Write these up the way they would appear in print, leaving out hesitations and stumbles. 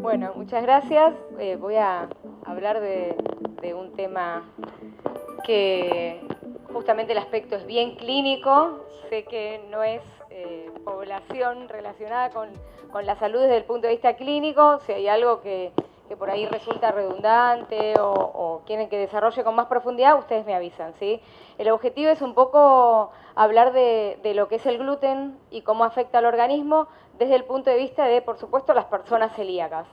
Bueno, muchas gracias. Voy a hablar de un tema que justamente el aspecto es bien clínico. Sé que no es población relacionada con la salud desde el punto de vista clínico. Si hay algo que por ahí resulta redundante o quieren que desarrolle con más profundidad, ustedes me avisan, ¿sí? El objetivo es un poco hablar de lo que es el gluten y cómo afecta al organismo desde el punto de vista de, por supuesto, las personas celíacas.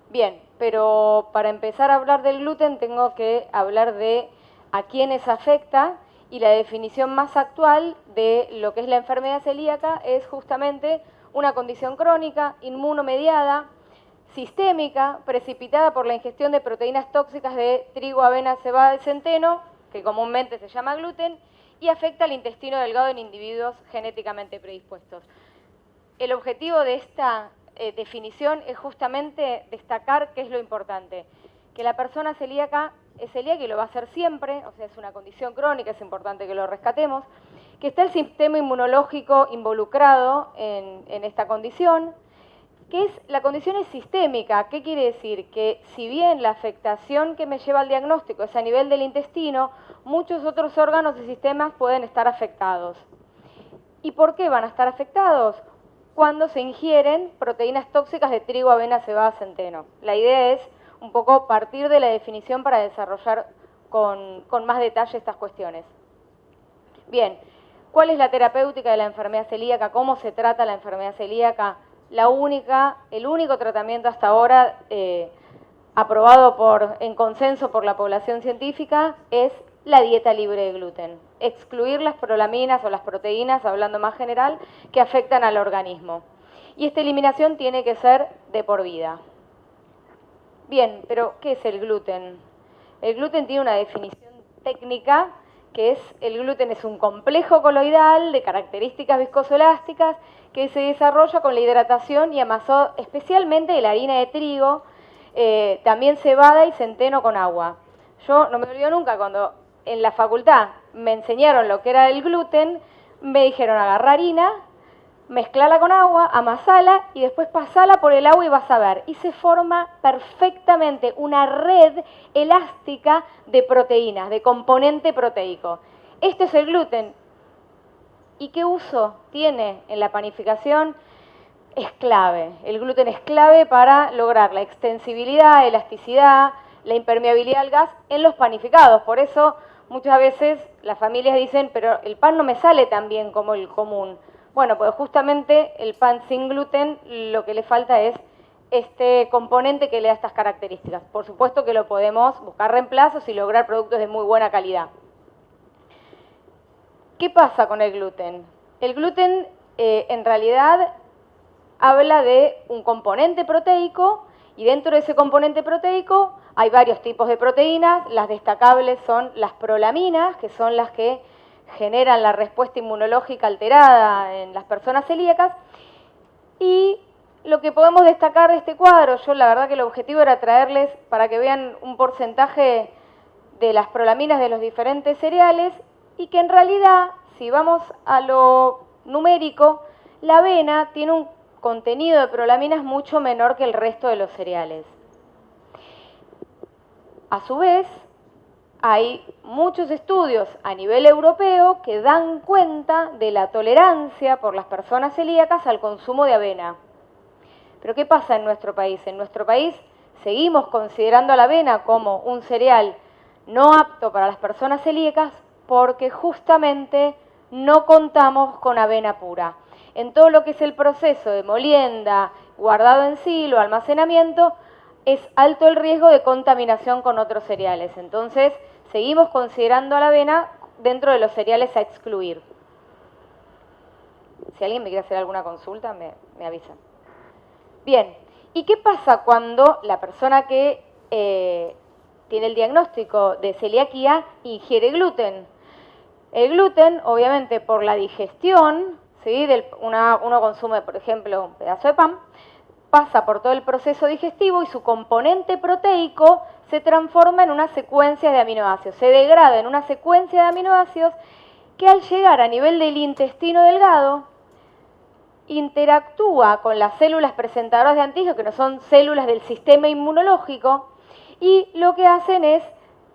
Bien, pero para empezar a hablar del gluten tengo que hablar de a quiénes afecta, y la definición más actual de lo que es la enfermedad celíaca es justamente una condición crónica, inmunomediada, sistémica, precipitada por la ingestión de proteínas tóxicas de trigo, avena, cebada y centeno, que comúnmente se llama gluten, y afecta al intestino delgado en individuos genéticamente predispuestos. El objetivo de esta definición es justamente destacar qué es lo importante, que la persona celíaca es celíaca y lo va a ser siempre, o sea, es una condición crónica, es importante que lo rescatemos, que está el sistema inmunológico involucrado en esta condición, que la condición es sistémica. ¿Qué quiere decir? Que si bien la afectación que me lleva al diagnóstico es a nivel del intestino, muchos otros órganos y sistemas pueden estar afectados. ¿Y por qué van a estar afectados? Cuando se ingieren proteínas tóxicas de trigo, avena, cebada, centeno. La idea es un poco partir de la definición para desarrollar con más detalle estas cuestiones. Bien, ¿cuál es la terapéutica de la enfermedad celíaca? ¿Cómo se trata la enfermedad celíaca? El único tratamiento hasta ahora aprobado en consenso por la población científica es la dieta libre de gluten. Excluir las prolaminas o las proteínas, hablando más general, que afectan al organismo. Y esta eliminación tiene que ser de por vida. Bien, pero ¿qué es el gluten? El gluten tiene una definición técnica, que el gluten es un complejo coloidal de características viscosoelásticas que se desarrolla con la hidratación y amasado especialmente de la harina de trigo, también cebada y centeno con agua. Yo no me olvido nunca cuando en la facultad me enseñaron lo que era el gluten, me dijeron agarra harina, mezclala con agua, amasala y después pasala por el agua y vas a ver. Y se forma perfectamente una red elástica de proteínas, de componente proteico. Esto es el gluten. ¿Y qué uso tiene en la panificación? Es clave. El gluten es clave para lograr la extensibilidad, elasticidad, la impermeabilidad al gas en los panificados. Por eso muchas veces las familias dicen, pero el pan no me sale tan bien como el común. Bueno, pues justamente el pan sin gluten lo que le falta es este componente que le da estas características. Por supuesto que lo podemos buscar reemplazos y lograr productos de muy buena calidad. ¿Qué pasa con el gluten? El gluten en realidad habla de un componente proteico y dentro de ese componente proteico hay varios tipos de proteínas. Las destacables son las prolaminas, que son las que generan la respuesta inmunológica alterada en las personas celíacas. Y lo que podemos destacar de este cuadro, yo la verdad que el objetivo era traerles para que vean un porcentaje de las prolaminas de los diferentes cereales y que en realidad, si vamos a lo numérico, la avena tiene un contenido de prolaminas mucho menor que el resto de los cereales. A su vez, hay muchos estudios a nivel europeo que dan cuenta de la tolerancia por las personas celíacas al consumo de avena. Pero ¿qué pasa en nuestro país? En nuestro país seguimos considerando a la avena como un cereal no apto para las personas celíacas porque justamente no contamos con avena pura. En todo lo que es el proceso de molienda, guardado en silo, almacenamiento, es alto el riesgo de contaminación con otros cereales. Entonces, seguimos considerando a la avena dentro de los cereales a excluir. Si alguien me quiere hacer alguna consulta, me avisan. Bien, ¿y qué pasa cuando la persona que tiene el diagnóstico de celiaquía ingiere gluten? El gluten, obviamente, por la digestión, ¿sí? Uno consume, por ejemplo, un pedazo de pan, pasa por todo el proceso digestivo y su componente proteico se transforma en una secuencia de aminoácidos, se degrada en una secuencia de aminoácidos que al llegar a nivel del intestino delgado interactúa con las células presentadoras de antígenos, que no son células del sistema inmunológico, y lo que hacen es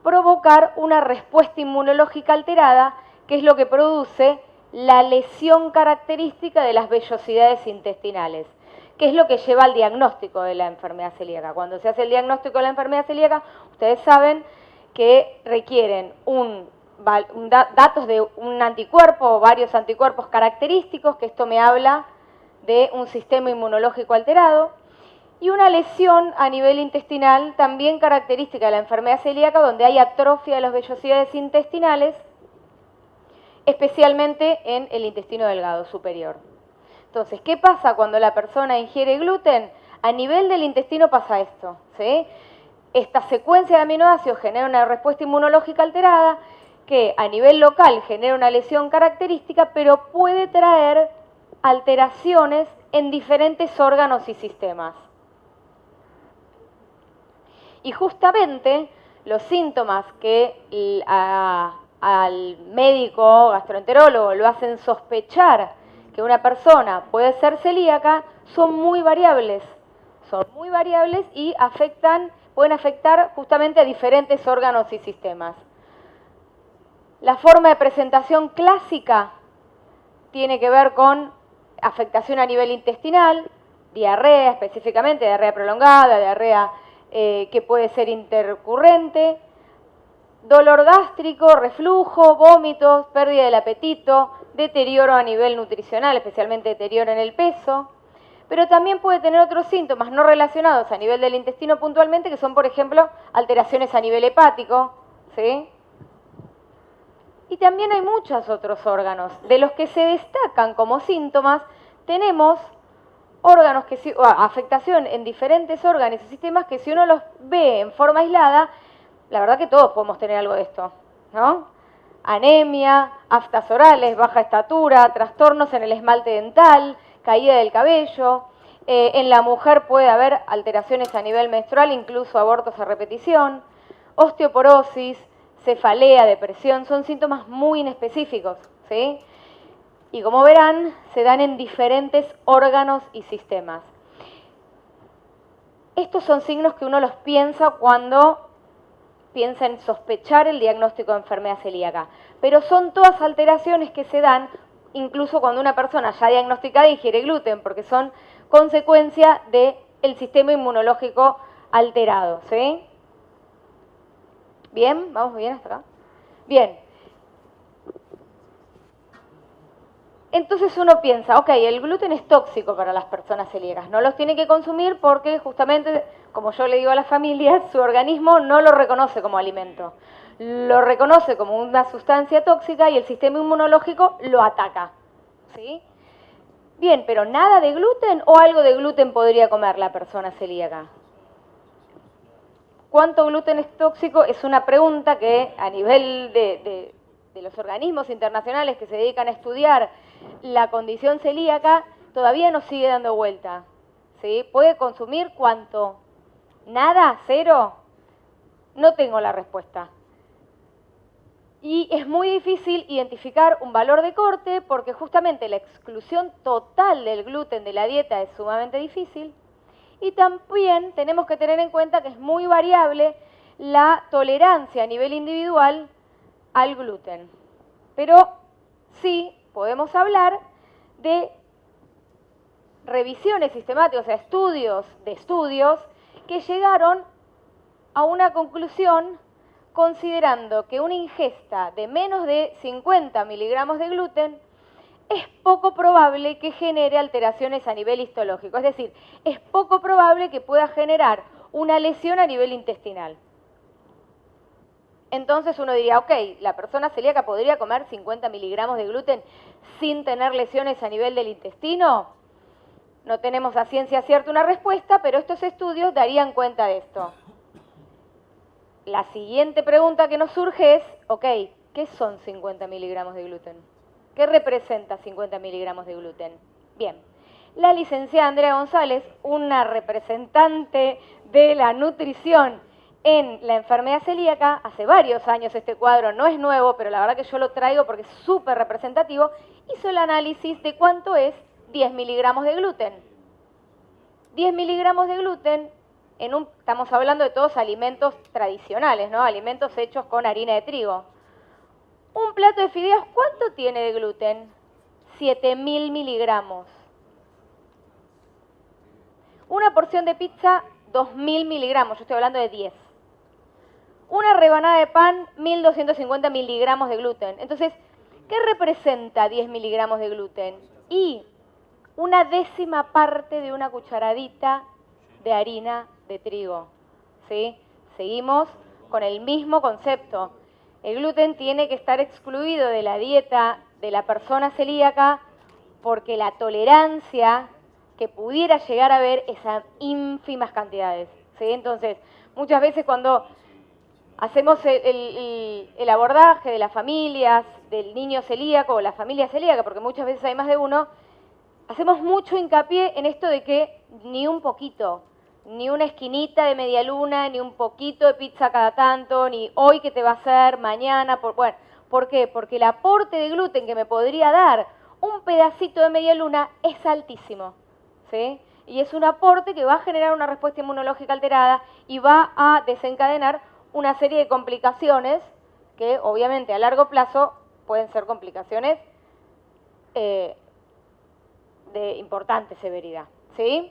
provocar una respuesta inmunológica alterada, que es lo que produce la lesión característica de las vellosidades intestinales, que es lo que lleva al diagnóstico de la enfermedad celíaca. Cuando se hace el diagnóstico de la enfermedad celíaca, ustedes saben que requieren datos de un anticuerpo o varios anticuerpos característicos, que esto me habla de un sistema inmunológico alterado, y una lesión a nivel intestinal también característica de la enfermedad celíaca, donde hay atrofia de las vellosidades intestinales, especialmente en el intestino delgado superior. Entonces, ¿qué pasa cuando la persona ingiere gluten? A nivel del intestino pasa esto, ¿sí? Esta secuencia de aminoácidos genera una respuesta inmunológica alterada que a nivel local genera una lesión característica, pero puede traer alteraciones en diferentes órganos y sistemas. Y justamente los síntomas que al médico gastroenterólogo lo hacen sospechar que una persona puede ser celíaca son muy variables. Son muy variables y pueden afectar justamente a diferentes órganos y sistemas. La forma de presentación clásica tiene que ver con afectación a nivel intestinal, diarrea específicamente, diarrea prolongada, diarrea que puede ser intercurrente, dolor gástrico, reflujo, vómitos, pérdida del apetito, deterioro a nivel nutricional, especialmente deterioro en el peso, pero también puede tener otros síntomas no relacionados a nivel del intestino puntualmente, que son, por ejemplo, alteraciones a nivel hepático, ¿sí? Y también hay muchos otros órganos. De los que se destacan como síntomas, tenemos órganos afectación en diferentes órganos y sistemas que si uno los ve en forma aislada, la verdad que todos podemos tener algo de esto, ¿no? Anemia, aftas orales, baja estatura, trastornos en el esmalte dental, caída del cabello. En la mujer puede haber alteraciones a nivel menstrual, incluso abortos a repetición, osteoporosis, cefalea, depresión, son síntomas muy inespecíficos, ¿sí? Y como verán, se dan en diferentes órganos y sistemas. Estos son signos que uno los piensa cuando piensa en sospechar el diagnóstico de enfermedad celíaca, pero son todas alteraciones que se dan incluso cuando una persona ya diagnosticada ingiere gluten, porque son consecuencia del sistema inmunológico alterado, ¿sí? Bien, ¿vamos bien hasta acá? Bien. Entonces uno piensa, ok, el gluten es tóxico para las personas celíacas, no los tiene que consumir porque justamente, como yo le digo a las familias, su organismo no lo reconoce como alimento. Lo reconoce como una sustancia tóxica y el sistema inmunológico lo ataca, ¿sí? Bien, pero ¿nada de gluten o algo de gluten podría comer la persona celíaca? ¿Cuánto gluten es tóxico? Es una pregunta que a nivel de los organismos internacionales que se dedican a estudiar la condición celíaca todavía nos sigue dando vuelta, ¿sí? ¿Puede consumir cuánto? ¿Nada? ¿Cero? No tengo la respuesta. Y es muy difícil identificar un valor de corte porque justamente la exclusión total del gluten de la dieta es sumamente difícil. Y también tenemos que tener en cuenta que es muy variable la tolerancia a nivel individual al gluten. Pero sí podemos hablar de revisiones sistemáticas, o sea, estudios que llegaron a una conclusión considerando que una ingesta de menos de 50 miligramos de gluten es poco probable que genere alteraciones a nivel histológico. Es decir, es poco probable que pueda generar una lesión a nivel intestinal. Entonces uno diría, ok, la persona celíaca podría comer 50 miligramos de gluten sin tener lesiones a nivel del intestino. No tenemos a ciencia cierta una respuesta, pero estos estudios darían cuenta de esto. La siguiente pregunta que nos surge es, ok, ¿qué son 50 miligramos de gluten? ¿Qué representa 50 miligramos de gluten? Bien, la licenciada Andrea González, una representante de la nutrición en la enfermedad celíaca, hace varios años este cuadro no es nuevo, pero la verdad que yo lo traigo porque es súper representativo, hizo el análisis de cuánto es 10 miligramos de gluten. 10 miligramos de gluten, estamos hablando de todos alimentos tradicionales, ¿no? Alimentos hechos con harina de trigo. Un plato de fideos, ¿cuánto tiene de gluten? 7.000 miligramos. Una porción de pizza, 2.000 miligramos, yo estoy hablando de 10. Una rebanada de pan, 1.250 miligramos de gluten. Entonces, ¿qué representa 10 miligramos de gluten? Y una décima parte de una cucharadita de harina de trigo. ¿Sí? Seguimos con el mismo concepto. El gluten tiene que estar excluido de la dieta de la persona celíaca porque la tolerancia que pudiera llegar a ver es a ínfimas cantidades. ¿Sí? Entonces, muchas veces cuando hacemos el abordaje de las familias, del niño celíaco o la familia celíaca, porque muchas veces hay más de uno, hacemos mucho hincapié en esto de que ni un poquito, ni una esquinita de media luna, ni un poquito de pizza cada tanto, ni hoy que te va a hacer, mañana, bueno, ¿por qué? Porque el aporte de gluten que me podría dar un pedacito de media luna es altísimo, ¿sí? Y es un aporte que va a generar una respuesta inmunológica alterada y va a desencadenar una serie de complicaciones que obviamente a largo plazo pueden ser complicaciones de importante severidad, ¿sí?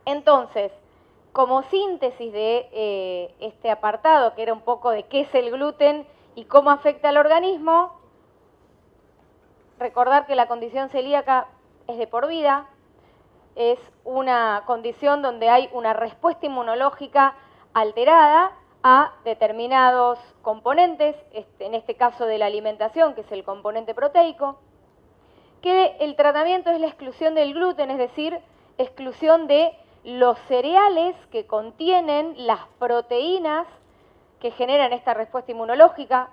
Entonces, como síntesis de este apartado, que era un poco de qué es el gluten y cómo afecta al organismo, recordar que la condición celíaca es de por vida, es una condición donde hay una respuesta inmunológica alterada a determinados componentes, en este caso de la alimentación, que es el componente proteico, que el tratamiento es la exclusión del gluten, es decir, exclusión de los cereales que contienen las proteínas que generan esta respuesta inmunológica.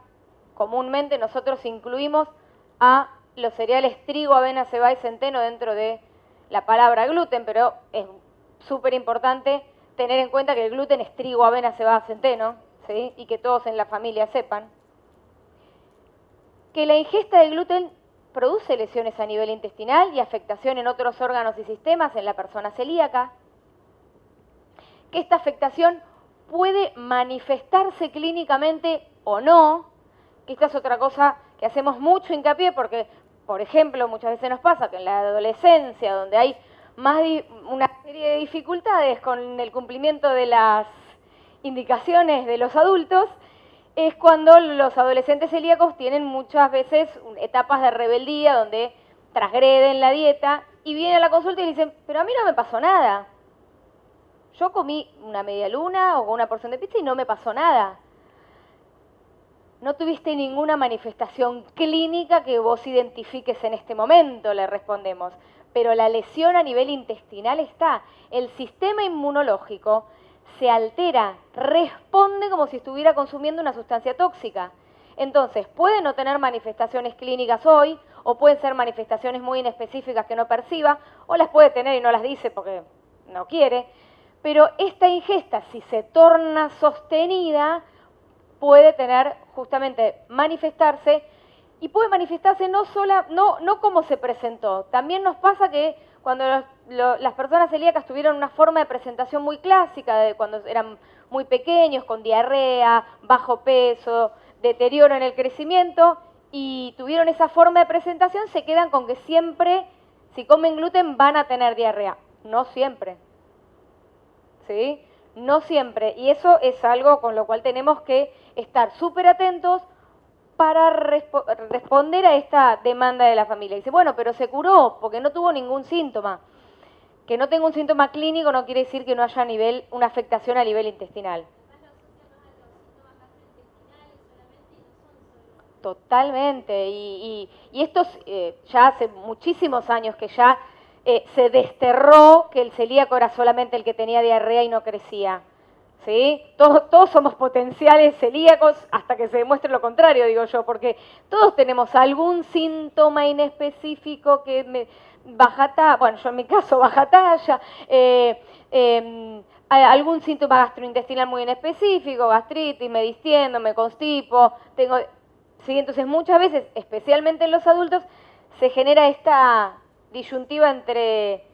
Comúnmente nosotros incluimos a los cereales trigo, avena, cebada y centeno dentro de la palabra gluten, pero es súper importante tener en cuenta que el gluten es trigo, avena, cebada, centeno, ¿sí? Y que todos en la familia sepan que la ingesta de gluten produce lesiones a nivel intestinal y afectación en otros órganos y sistemas en la persona celíaca, que esta afectación puede manifestarse clínicamente o no, que esta es otra cosa que hacemos mucho hincapié porque, por ejemplo, muchas veces nos pasa que en la adolescencia, donde hay una serie de dificultades con el cumplimiento de las indicaciones de los adultos, es cuando los adolescentes celíacos tienen muchas veces etapas de rebeldía donde transgreden la dieta y vienen a la consulta y dicen, pero a mí no me pasó nada. Yo comí una media luna o una porción de pizza y no me pasó nada. No tuviste ninguna manifestación clínica que vos identifiques en este momento, le respondemos. Pero la lesión a nivel intestinal está. El sistema inmunológico se altera, responde como si estuviera consumiendo una sustancia tóxica. Entonces, puede no tener manifestaciones clínicas hoy, o pueden ser manifestaciones muy inespecíficas que no perciba, o las puede tener y no las dice porque no quiere. Pero esta ingesta, si se torna sostenida, puede tener justamente manifestarse, y puede manifestarse no como se presentó. También nos pasa que cuando las personas celíacas tuvieron una forma de presentación muy clásica, de cuando eran muy pequeños, con diarrea, bajo peso, deterioro en el crecimiento, y tuvieron esa forma de presentación, se quedan con que siempre, si comen gluten, van a tener diarrea. No siempre. ¿Sí? No siempre. Y eso es algo con lo cual tenemos que estar súper atentos para responder a esta demanda de la familia. Dice, bueno, pero se curó porque no tuvo ningún síntoma. Que no tenga un síntoma clínico no quiere decir que no haya una afectación a nivel intestinal. Totalmente. Y esto ya hace muchísimos años que ya se desterró que el celíaco era solamente el que tenía diarrea y no crecía. ¿Sí? Todos somos potenciales celíacos hasta que se demuestre lo contrario, digo yo, porque todos tenemos algún síntoma inespecífico que baja talla, bueno, yo en mi caso baja talla, algún síntoma gastrointestinal muy inespecífico, gastritis, me distiendo, me constipo, ¿sí? Entonces muchas veces, especialmente en los adultos, se genera esta disyuntiva entre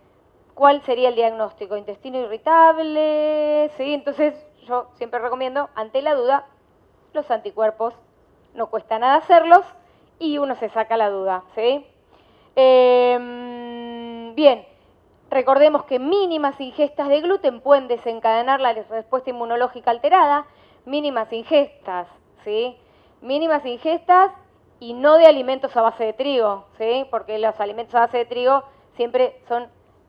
cuál sería el diagnóstico, intestino irritable, ¿sí? Entonces yo siempre recomiendo, ante la duda, los anticuerpos, no cuesta nada hacerlos y uno se saca la duda, ¿sí? Bien, recordemos que mínimas ingestas de gluten pueden desencadenar la respuesta inmunológica alterada, mínimas ingestas, ¿sí? Mínimas ingestas y no de alimentos a base de trigo, ¿sí? Porque los alimentos a base de trigo siempre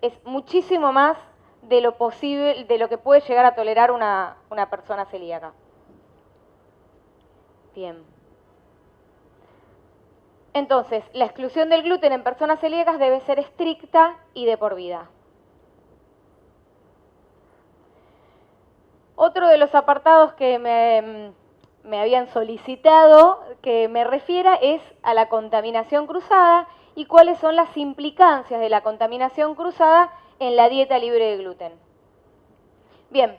es muchísimo más de lo posible, de lo que puede llegar a tolerar una persona celíaca. Bien. Entonces, la exclusión del gluten en personas celíacas debe ser estricta y de por vida. Otro de los apartados que me habían solicitado que me refiera es a la contaminación cruzada y cuáles son las implicancias de la contaminación cruzada en la dieta libre de gluten. Bien,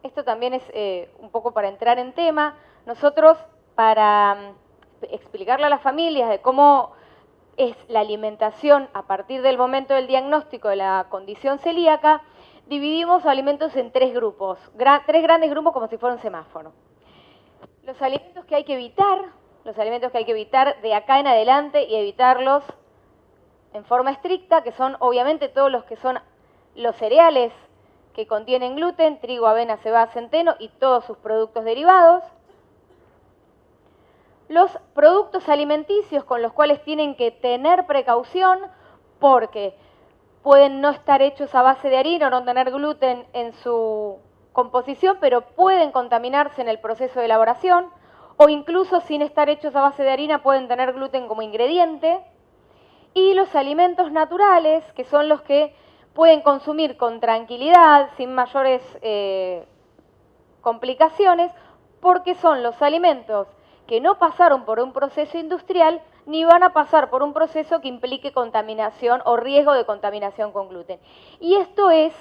esto también es un poco para entrar en tema. Nosotros, para explicarle a las familias de cómo es la alimentación a partir del momento del diagnóstico de la condición celíaca, dividimos alimentos en tres grupos, tres grandes grupos como si fuera un semáforo. Los alimentos que hay que evitar, de acá en adelante y evitarlos en forma estricta, que son obviamente todos los que son los cereales que contienen gluten, trigo, avena, cebada, centeno y todos sus productos derivados. Los productos alimenticios con los cuales tienen que tener precaución porque pueden no estar hechos a base de harina o no tener gluten en su composición, pero pueden contaminarse en el proceso de elaboración, o incluso sin estar hechos a base de harina pueden tener gluten como ingrediente. Y los alimentos naturales, que son los que pueden consumir con tranquilidad, sin mayores complicaciones, porque son los alimentos que no pasaron por un proceso industrial ni van a pasar por un proceso que implique contaminación o riesgo de contaminación con gluten. Y esto es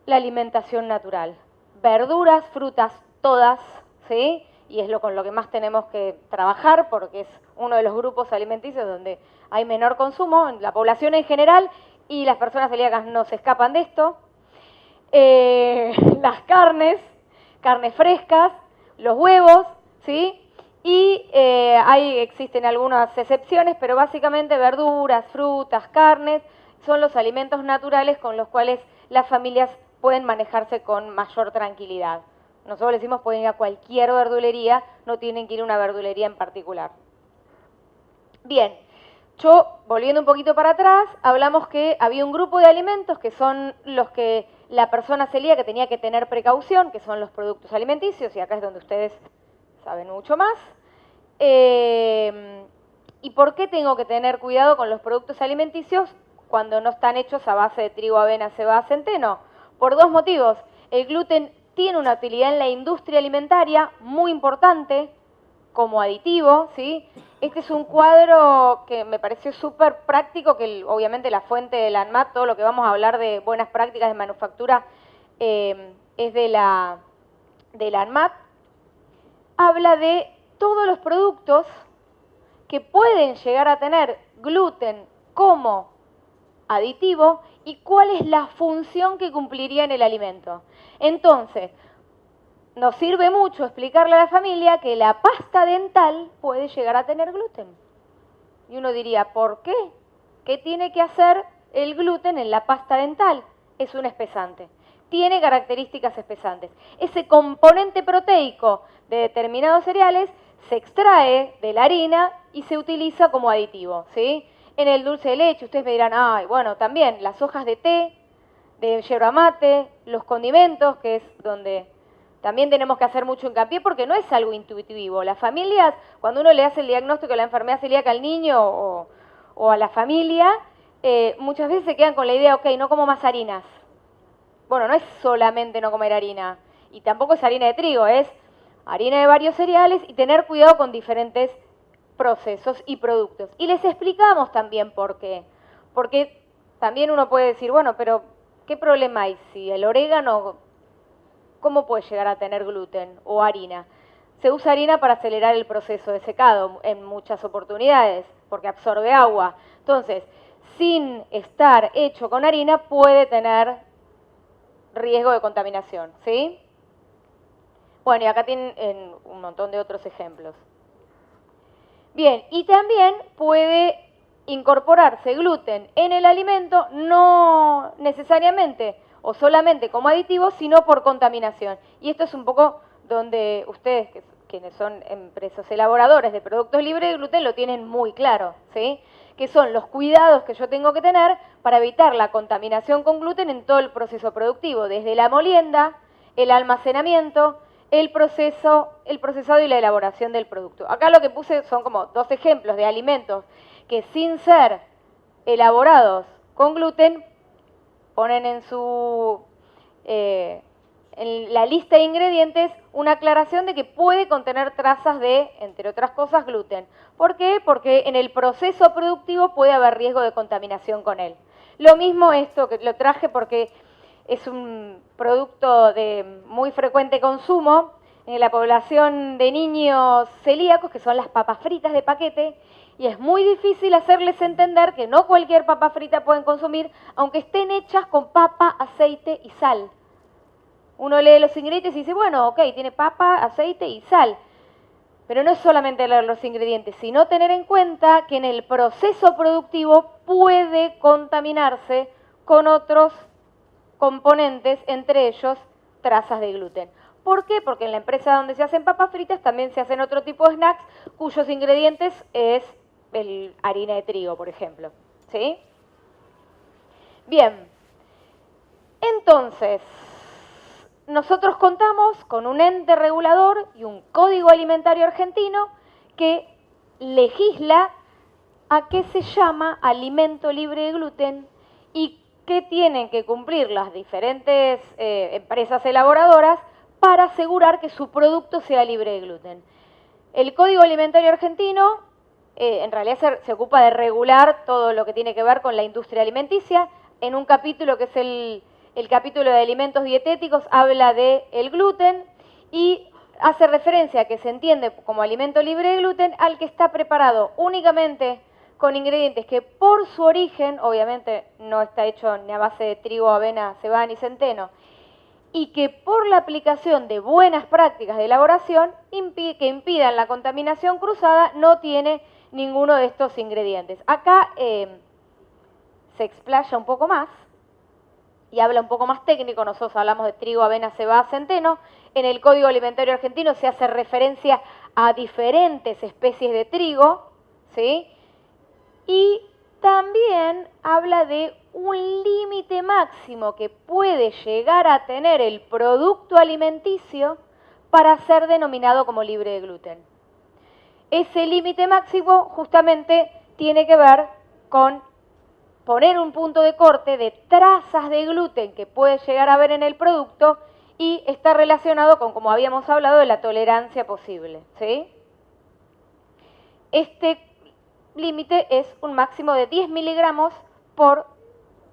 la alimentación natural. Verduras, frutas, todas, ¿sí? Y es con lo que más tenemos que trabajar porque es uno de los grupos alimenticios donde hay menor consumo, en la población en general, y las personas celíacas no se escapan de esto. Las carnes frescas, los huevos, ¿sí? Y existen algunas excepciones, pero básicamente verduras, frutas, carnes, son los alimentos naturales con los cuales las familias pueden manejarse con mayor tranquilidad. Nosotros le decimos pueden ir a cualquier verdulería, no tienen que ir a una verdulería en particular. Bien, volviendo un poquito para atrás, hablamos que había un grupo de alimentos que son los que la persona celíaca tenía que tener precaución, que son los productos alimenticios, y acá es donde ustedes saben mucho más. ¿Y por qué tengo que tener cuidado con los productos alimenticios cuando no están hechos a base de trigo, avena, cebada, centeno? Por dos motivos. El gluten tiene una utilidad en la industria alimentaria muy importante como aditivo, ¿sí? Este es un cuadro que me pareció súper práctico, que obviamente la fuente de la ANMAT, todo lo que vamos a hablar de buenas prácticas de manufactura es de la ANMAT. Habla de todos los productos que pueden llegar a tener gluten como aditivo y cuál es la función que cumpliría en el alimento. Entonces, nos sirve mucho explicarle a la familia que la pasta dental puede llegar a tener gluten. Y uno diría, ¿por qué? ¿Qué tiene que hacer el gluten en la pasta dental? Es un espesante. Tiene características espesantes. Ese componente proteico de determinados cereales se extrae de la harina y se utiliza como aditivo, ¿sí? En el dulce de leche, ustedes me dirán, ay, bueno, también las hojas de té, de yerba mate, los condimentos, que es donde también tenemos que hacer mucho hincapié porque no es algo intuitivo. Las familias, cuando uno le hace el diagnóstico de la enfermedad celíaca al niño o a la familia, muchas veces se quedan con la idea, ok, no como más harinas. Bueno, no es solamente no comer harina, y tampoco es harina de trigo, es harina de varios cereales y tener cuidado con diferentes procesos y productos. Y les explicamos también por qué. Porque también uno puede decir, bueno, pero ¿qué problema hay si el orégano, cómo puede llegar a tener gluten o harina? Se usa harina para acelerar el proceso de secado en muchas oportunidades, porque absorbe agua. Entonces, sin estar hecho con harina, puede tener riesgo de contaminación, ¿sí? Bueno, y acá tienen un montón de otros ejemplos. Bien, y también puede incorporarse gluten en el alimento, no necesariamente o solamente como aditivo, sino por contaminación. Y esto es un poco donde ustedes, quienes son empresas elaboradores de productos libres de gluten, lo tienen muy claro, ¿sí? Que son los cuidados que yo tengo que tener para evitar la contaminación con gluten en todo el proceso productivo, desde la molienda, el almacenamiento, el procesado y la elaboración del producto. Acá lo que puse son como dos ejemplos de alimentos que sin ser elaborados con gluten ponen en la lista de ingredientes una aclaración de que puede contener trazas de, entre otras cosas, gluten. ¿Por qué? Porque en el proceso productivo puede haber riesgo de contaminación con él. Lo mismo esto que lo traje porque es un producto de muy frecuente consumo en la población de niños celíacos, que son las papas fritas de paquete, y es muy difícil hacerles entender que no cualquier papa frita pueden consumir, aunque estén hechas con papa, aceite y sal. Uno lee los ingredientes y dice, bueno, ok, tiene papa, aceite y sal. Pero no es solamente leer los ingredientes, sino tener en cuenta que en el proceso productivo puede contaminarse con otros componentes, entre ellos trazas de gluten. ¿Por qué? Porque en la empresa donde se hacen papas fritas también se hacen otro tipo de snacks cuyos ingredientes es harina de trigo, por ejemplo. ¿Sí? Bien. Entonces, nosotros contamos con un ente regulador y un código alimentario argentino que legisla a qué se llama alimento libre de gluten y qué tienen que cumplir las diferentes empresas elaboradoras para asegurar que su producto sea libre de gluten. El Código Alimentario Argentino en realidad se ocupa de regular todo lo que tiene que ver con la industria alimenticia. En un capítulo que es el capítulo de alimentos dietéticos habla del gluten y hace referencia a que se entiende como alimento libre de gluten al que está preparado únicamente con ingredientes que por su origen, obviamente no está hecho ni a base de trigo, avena, cebada ni centeno, y que por la aplicación de buenas prácticas de elaboración que impidan la contaminación cruzada no tiene ninguno de estos ingredientes. Acá se explaya un poco más y habla un poco más técnico. Nosotros hablamos de trigo, avena, cebada, centeno. En el Código Alimentario Argentino se hace referencia a diferentes especies de trigo, ¿sí? Y también habla de un límite máximo que puede llegar a tener el producto alimenticio para ser denominado como libre de gluten. Ese límite máximo justamente tiene que ver con poner un punto de corte de trazas de gluten que puede llegar a haber en el producto y está relacionado con, como habíamos hablado, de la tolerancia posible, ¿sí? Este límite es un máximo de 10 miligramos por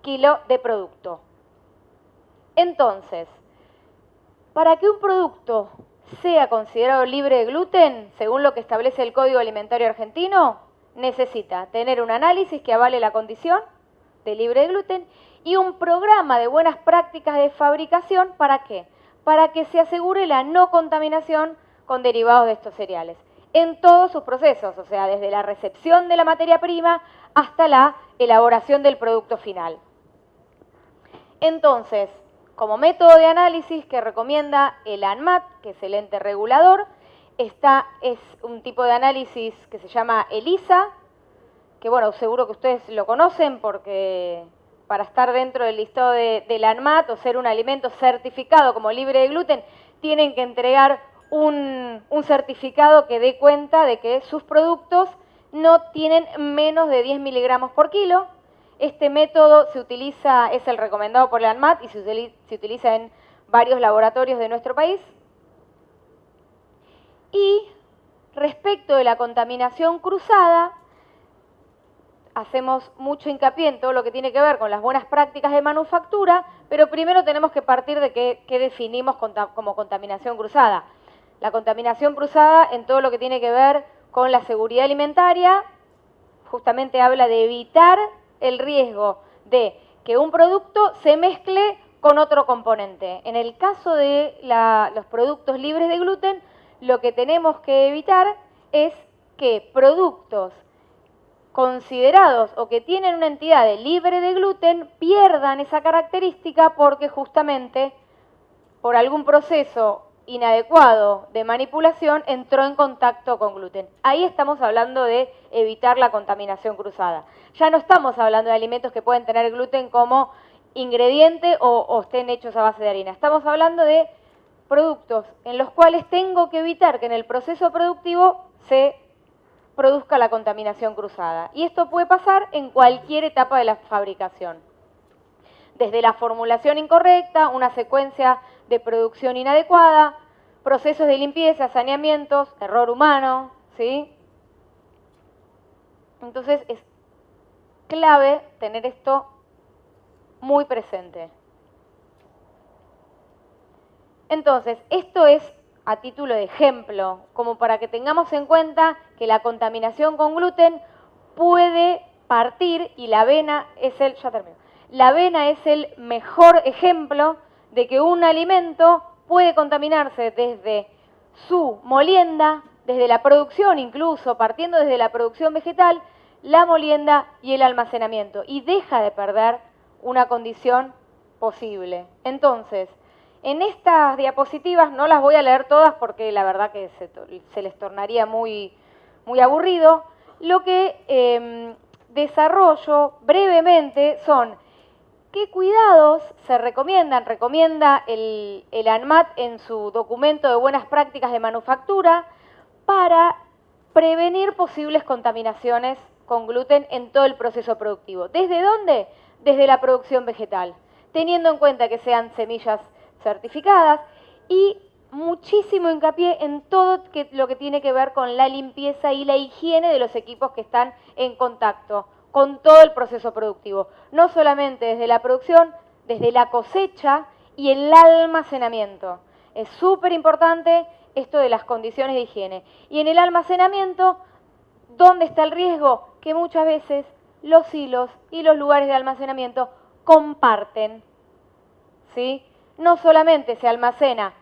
kilo de producto. Entonces, para que un producto sea considerado libre de gluten, según lo que establece el Código Alimentario Argentino, necesita tener un análisis que avale la condición de libre de gluten y un programa de buenas prácticas de fabricación. ¿Para qué? Para que se asegure la no contaminación con derivados de estos cereales en todos sus procesos, o sea, desde la recepción de la materia prima hasta la elaboración del producto final. Entonces, como método de análisis que recomienda el ANMAT, que es el ente regulador, es un tipo de análisis que se llama ELISA, que bueno, seguro que ustedes lo conocen porque para estar dentro del listado del ANMAT o ser un alimento certificado como libre de gluten, tienen que entregar un certificado que dé cuenta de que sus productos no tienen menos de 10 miligramos por kilo. Este método es el recomendado por la ANMAT y se utiliza en varios laboratorios de nuestro país. Y respecto de la contaminación cruzada, hacemos mucho hincapié en todo lo que tiene que ver con las buenas prácticas de manufactura, pero primero tenemos que partir de qué definimos como contaminación cruzada. La contaminación cruzada en todo lo que tiene que ver con la seguridad alimentaria, justamente habla de evitar el riesgo de que un producto se mezcle con otro componente. En el caso de los productos libres de gluten, lo que tenemos que evitar es que productos considerados o que tienen una entidad de libre de gluten pierdan esa característica porque justamente por algún proceso inadecuado de manipulación entró en contacto con gluten. Ahí estamos hablando de evitar la contaminación cruzada. Ya no estamos hablando de alimentos que pueden tener gluten como ingrediente o estén hechos a base de harina. Estamos hablando de productos en los cuales tengo que evitar que en el proceso productivo se produzca la contaminación cruzada. Y esto puede pasar en cualquier etapa de la fabricación. Desde la formulación incorrecta, una secuencia de producción inadecuada, procesos de limpieza, saneamientos, error humano, ¿sí? Entonces es clave tener esto muy presente. Entonces, esto es a título de ejemplo, como para que tengamos en cuenta que la contaminación con gluten puede partir, y la avena es el, ya termino, la avena es el mejor ejemplo de que un alimento puede contaminarse desde su molienda, desde la producción incluso, partiendo desde la producción vegetal, la molienda y el almacenamiento, y deja de perder una condición posible. Entonces, en estas diapositivas, no las voy a leer todas porque la verdad que se les tornaría muy aburrido, lo que desarrollo brevemente son qué cuidados se recomienda el ANMAT en su documento de buenas prácticas de manufactura para prevenir posibles contaminaciones con gluten en todo el proceso productivo. ¿Desde dónde? Desde la producción vegetal, teniendo en cuenta que sean semillas certificadas y muchísimo hincapié en todo lo que tiene que ver con la limpieza y la higiene de los equipos que están en contacto con todo el proceso productivo. No solamente desde la producción, desde la cosecha y el almacenamiento. Es súper importante esto de las condiciones de higiene. Y en el almacenamiento, ¿dónde está el riesgo? Que muchas veces los silos y los lugares de almacenamiento comparten, ¿sí? No solamente se almacena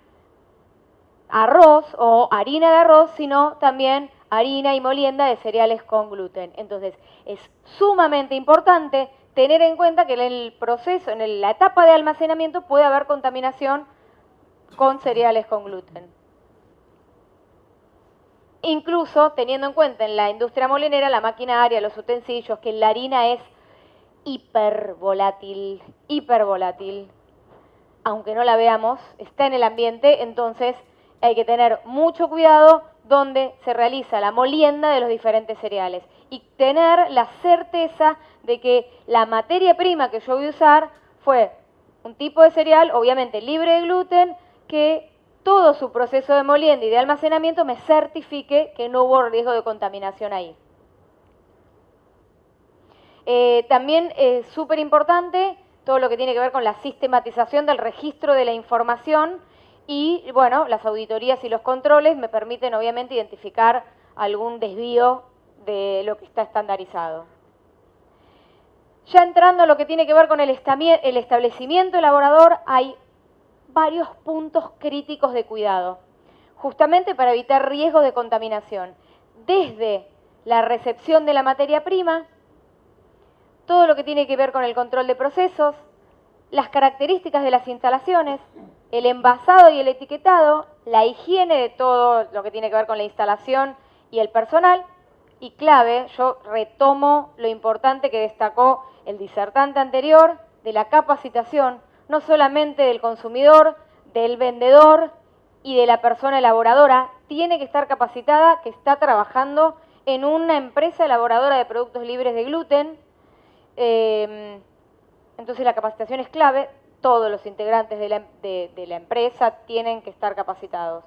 arroz o harina de arroz, sino también harina y molienda de cereales con gluten. Entonces, es sumamente importante tener en cuenta que en el proceso, en la etapa de almacenamiento, puede haber contaminación con cereales con gluten. Incluso teniendo en cuenta en la industria molinera, la maquinaria, los utensilios, que la harina es hipervolátil, aunque no la veamos, está en el ambiente, entonces hay que tener mucho cuidado donde se realiza la molienda de los diferentes cereales y tener la certeza de que la materia prima que yo voy a usar fue un tipo de cereal, obviamente libre de gluten, que todo su proceso de molienda y de almacenamiento me certifique que no hubo riesgo de contaminación ahí. También es súper importante todo lo que tiene que ver con la sistematización del registro de la información y, bueno, las auditorías y los controles me permiten, obviamente, identificar algún desvío de lo que está estandarizado. Ya entrando a lo que tiene que ver con el establecimiento elaborador, hay varios puntos críticos de cuidado, justamente para evitar riesgos de contaminación. Desde la recepción de la materia prima, todo lo que tiene que ver con el control de procesos, las características de las instalaciones, el envasado y el etiquetado, la higiene de todo lo que tiene que ver con la instalación y el personal, y clave, yo retomo lo importante que destacó el disertante anterior, de la capacitación, no solamente del consumidor, del vendedor y de la persona elaboradora, tiene que estar capacitada, que está trabajando en una empresa elaboradora de productos libres de gluten. Entonces la capacitación es clave, todos los integrantes de la empresa tienen que estar capacitados.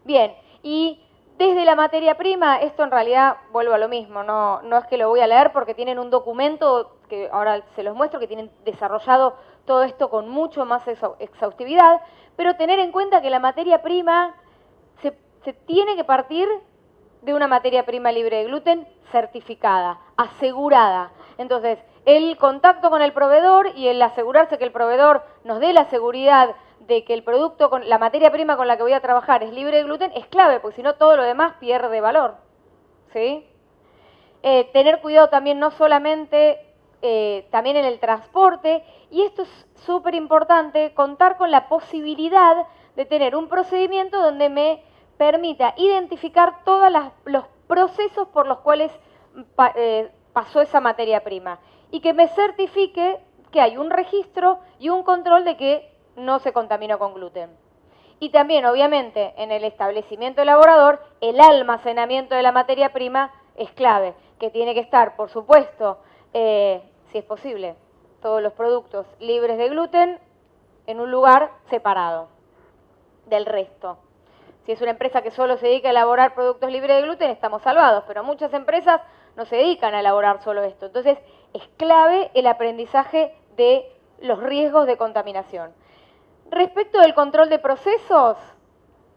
Bien, y desde la materia prima, esto en realidad, vuelvo a lo mismo, no es que lo voy a leer porque tienen un documento que ahora se los muestro, que tienen desarrollado todo esto con mucho más exhaustividad, pero tener en cuenta que la materia prima se tiene que partir de una materia prima libre de gluten certificada, asegurada. Entonces, el contacto con el proveedor y el asegurarse que el proveedor nos dé la seguridad de que el producto, la materia prima con la que voy a trabajar es libre de gluten, es clave, porque si no todo lo demás pierde valor. ¿Sí? Tener cuidado también no solamente también en el transporte, y esto es súper importante, contar con la posibilidad de tener un procedimiento donde me permita identificar todos los procesos por los cuales pasó esa materia prima y que me certifique que hay un registro y un control de que no se contaminó con gluten. Y también, obviamente, en el establecimiento elaborador, el almacenamiento de la materia prima es clave, que tiene que estar, por supuesto, si es posible, todos los productos libres de gluten en un lugar separado del resto. Si es una empresa que solo se dedica a elaborar productos libres de gluten, estamos salvados, pero muchas empresas no se dedican a elaborar solo esto. Entonces, es clave el aprendizaje de los riesgos de contaminación. Respecto del control de procesos,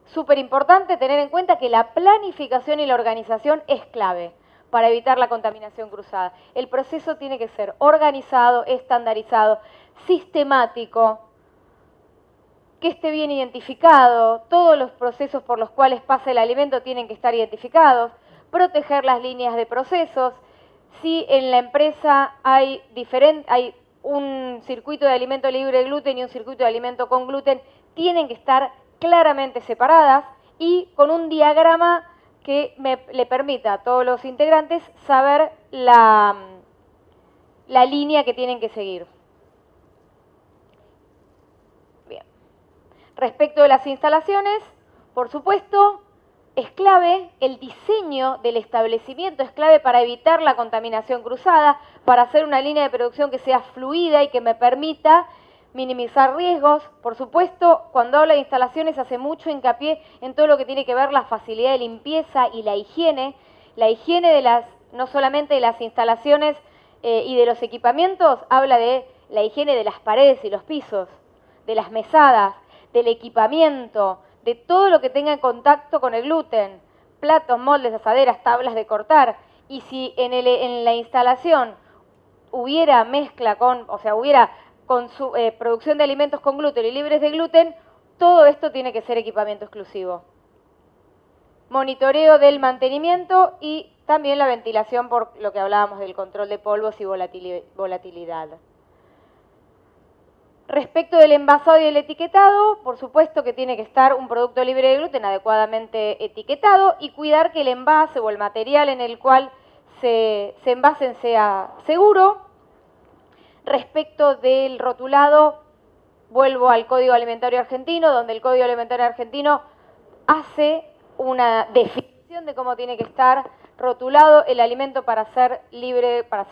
súper importante tener en cuenta que la planificación y la organización es clave para evitar la contaminación cruzada. El proceso tiene que ser organizado, estandarizado, sistemático, que esté bien identificado, todos los procesos por los cuales pasa el alimento tienen que estar identificados, proteger las líneas de procesos. Si en la empresa hay un circuito de alimento libre de gluten y un circuito de alimento con gluten, tienen que estar claramente separadas y con un diagrama que le permita a todos los integrantes saber la línea que tienen que seguir. Bien. Respecto de las instalaciones, por supuesto, es clave el diseño del establecimiento, es clave para evitar la contaminación cruzada, para hacer una línea de producción que sea fluida y que me permita minimizar riesgos. Por supuesto, cuando habla de instalaciones hace mucho hincapié en todo lo que tiene que ver la facilidad de limpieza y la higiene de no solamente de las instalaciones y de los equipamientos, habla de la higiene de las paredes y los pisos, de las mesadas, del equipamiento, de todo lo que tenga contacto con el gluten, platos, moldes, asaderas, tablas de cortar. Y si en la instalación hubiera mezcla hubiera producción de alimentos con gluten y libres de gluten, todo esto tiene que ser equipamiento exclusivo. Monitoreo del mantenimiento y también la ventilación por lo que hablábamos del control de polvos y volatilidad. Respecto del envasado y el etiquetado, por supuesto que tiene que estar un producto libre de gluten adecuadamente etiquetado y cuidar que el envase o el material en el cual se envasen sea seguro. Respecto del rotulado, vuelvo al Código Alimentario Argentino, donde el Código Alimentario Argentino hace una definición de cómo tiene que estar rotulado el alimento para ser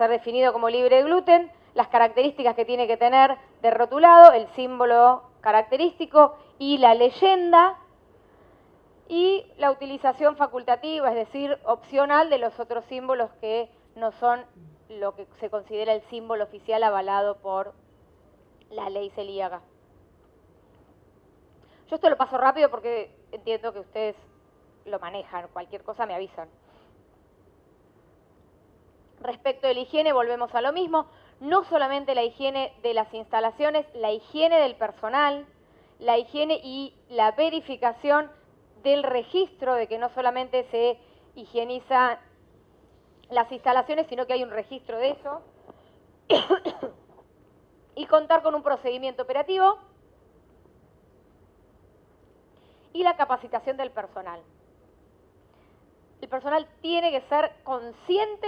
definido como libre de gluten, las características que tiene que tener de rotulado, el símbolo característico y la leyenda, y la utilización facultativa, es decir, opcional de los otros símbolos que no son lo que se considera el símbolo oficial avalado por la ley celíaca. Yo esto lo paso rápido porque entiendo que ustedes lo manejan, cualquier cosa me avisan. Respecto de la higiene, volvemos a lo mismo. No solamente la higiene de las instalaciones, la higiene del personal, la higiene y la verificación del registro de que no solamente se higienizan las instalaciones, sino que hay un registro de eso. Y contar con un procedimiento operativo y la capacitación del personal. El personal tiene que ser consciente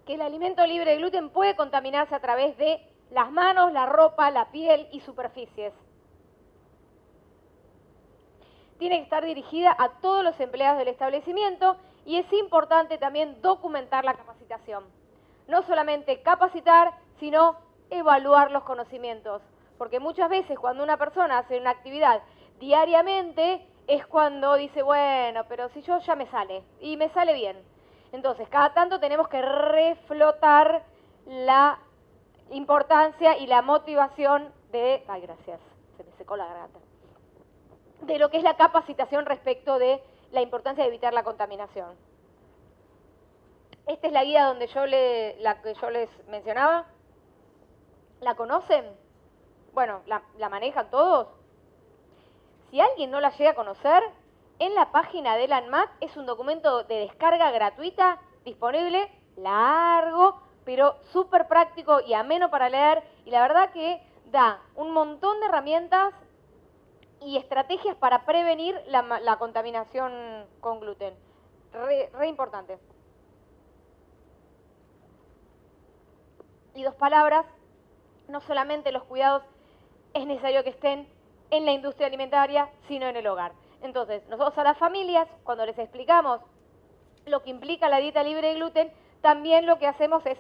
que el alimento libre de gluten puede contaminarse a través de las manos, la ropa, la piel y superficies. Tiene que estar dirigida a todos los empleados del establecimiento y es importante también documentar la capacitación. No solamente capacitar, sino evaluar los conocimientos. Porque muchas veces cuando una persona hace una actividad diariamente es cuando dice, bueno, pero si yo ya me sale, y me sale bien. Entonces, cada tanto tenemos que reflotar la importancia y la motivación de... Ay, gracias, se me secó la garganta. De lo que es la capacitación respecto de la importancia de evitar la contaminación. Esta es la guía donde la que yo les mencionaba. ¿La conocen? Bueno, ¿la manejan todos? Si alguien no la llega a conocer, en la página del ANMAT es un documento de descarga gratuita, disponible, largo, pero súper práctico y ameno para leer. Y la verdad que da un montón de herramientas y estrategias para prevenir la contaminación con gluten. Re importante. Y dos palabras, no solamente los cuidados es necesario que estén en la industria alimentaria, sino en el hogar. Entonces, nosotros a las familias, cuando les explicamos lo que implica la dieta libre de gluten, también lo que hacemos es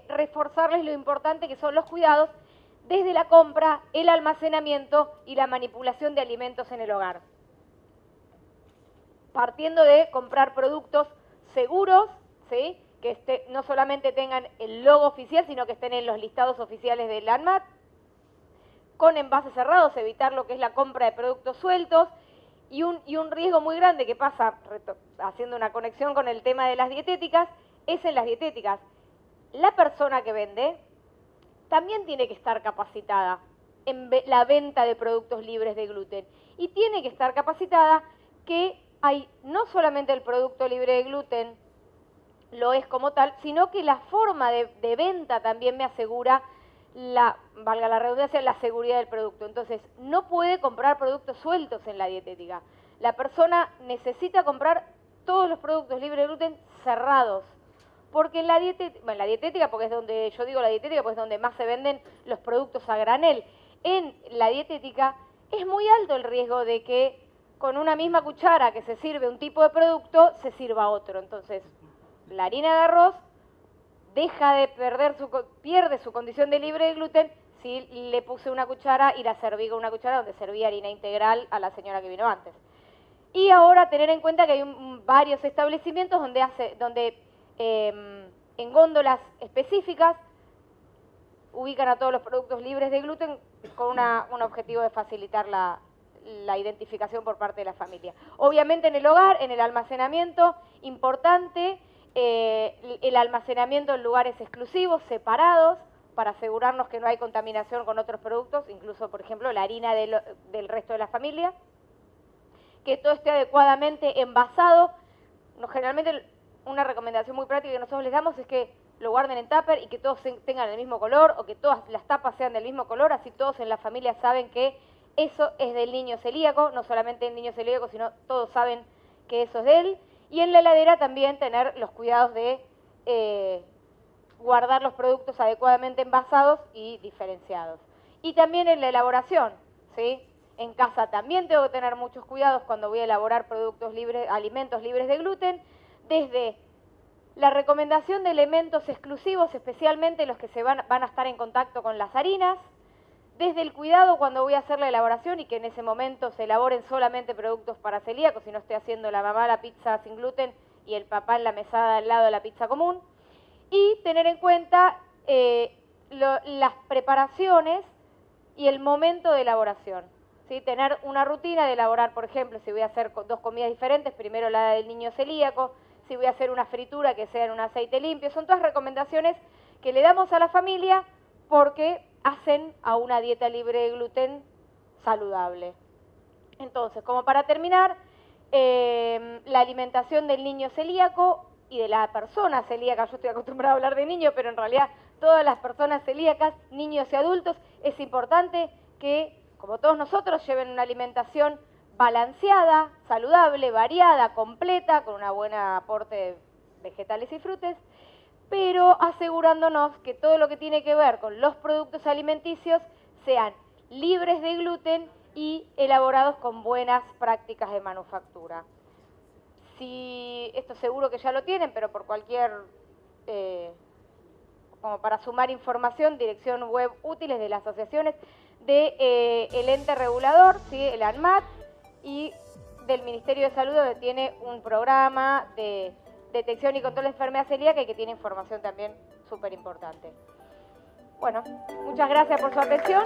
reforzarles lo importante que son los cuidados desde la compra, el almacenamiento y la manipulación de alimentos en el hogar. Partiendo de comprar productos seguros, ¿sí?, que no solamente tengan el logo oficial, sino que estén en los listados oficiales del ANMAT, con envases cerrados, evitar lo que es la compra de productos sueltos, y un riesgo muy grande que pasa, haciendo una conexión con el tema de las dietéticas, es en las dietéticas. La persona que vende también tiene que estar capacitada en la venta de productos libres de gluten, y tiene que estar capacitada que hay no solamente el producto libre de gluten, lo es como tal, sino que la forma de venta también me asegura valga la redundancia, la seguridad del producto. Entonces, no puede comprar productos sueltos en la dietética. La persona necesita comprar todos los productos libres de gluten cerrados. Porque en la dietética, porque es donde, yo digo la dietética, pues es donde más se venden los productos a granel. En la dietética es muy alto el riesgo de que con una misma cuchara que se sirve un tipo de producto, se sirva otro. Entonces, la harina de arroz pierde su condición de libre de gluten si le puse una cuchara y la serví con una cuchara donde servía harina integral a la señora que vino antes. Y ahora tener en cuenta que hay varios establecimientos donde en góndolas específicas ubican a todos los productos libres de gluten con un objetivo de facilitar la identificación por parte de la familia. Obviamente en el hogar, en el almacenamiento, importante el almacenamiento en lugares exclusivos, separados, para asegurarnos que no hay contaminación con otros productos, incluso, por ejemplo, la harina del resto de la familia. Que todo esté adecuadamente envasado. Generalmente una recomendación muy práctica que nosotros les damos es que lo guarden en tupper y que todos tengan el mismo color, o que todas las tapas sean del mismo color, así todos en la familia saben que eso es del niño celíaco, no solamente el niño celíaco, sino todos saben que eso es de él. Y en la heladera también tener los cuidados de guardar los productos adecuadamente envasados y diferenciados. Y también en la elaboración, ¿sí? En casa también tengo que tener muchos cuidados cuando voy a elaborar alimentos libres de gluten, desde la recomendación de elementos exclusivos, especialmente los que van a estar en contacto con las harinas, desde el cuidado cuando voy a hacer la elaboración y que en ese momento se elaboren solamente productos para celíacos, si no estoy haciendo la mamá la pizza sin gluten y el papá en la mesada al lado de la pizza común, y tener en cuenta las preparaciones y el momento de elaboración. ¿Sí? Tener una rutina de elaborar, por ejemplo, si voy a hacer dos comidas diferentes, primero la del niño celíaco, si voy a hacer una fritura que sea en un aceite limpio, son todas recomendaciones que le damos a la familia porque hacen a una dieta libre de gluten saludable. Entonces, como para terminar, la alimentación del niño celíaco y de la persona celíaca, yo estoy acostumbrada a hablar de niños, pero en realidad todas las personas celíacas, niños y adultos, es importante que, como todos nosotros, lleven una alimentación balanceada, saludable, variada, completa, con una buena aporte de vegetales y frutas, pero asegurándonos que todo lo que tiene que ver con los productos alimenticios sean libres de gluten y elaborados con buenas prácticas de manufactura. Si esto seguro que ya lo tienen, pero por cualquier, como para sumar información, dirección web útiles de las asociaciones el ente regulador, ¿sí? El ANMAT, y del Ministerio de Salud, donde tiene un programa de detección y control de enfermedad celíaca y que tiene información también súper importante. Bueno, muchas gracias por su atención.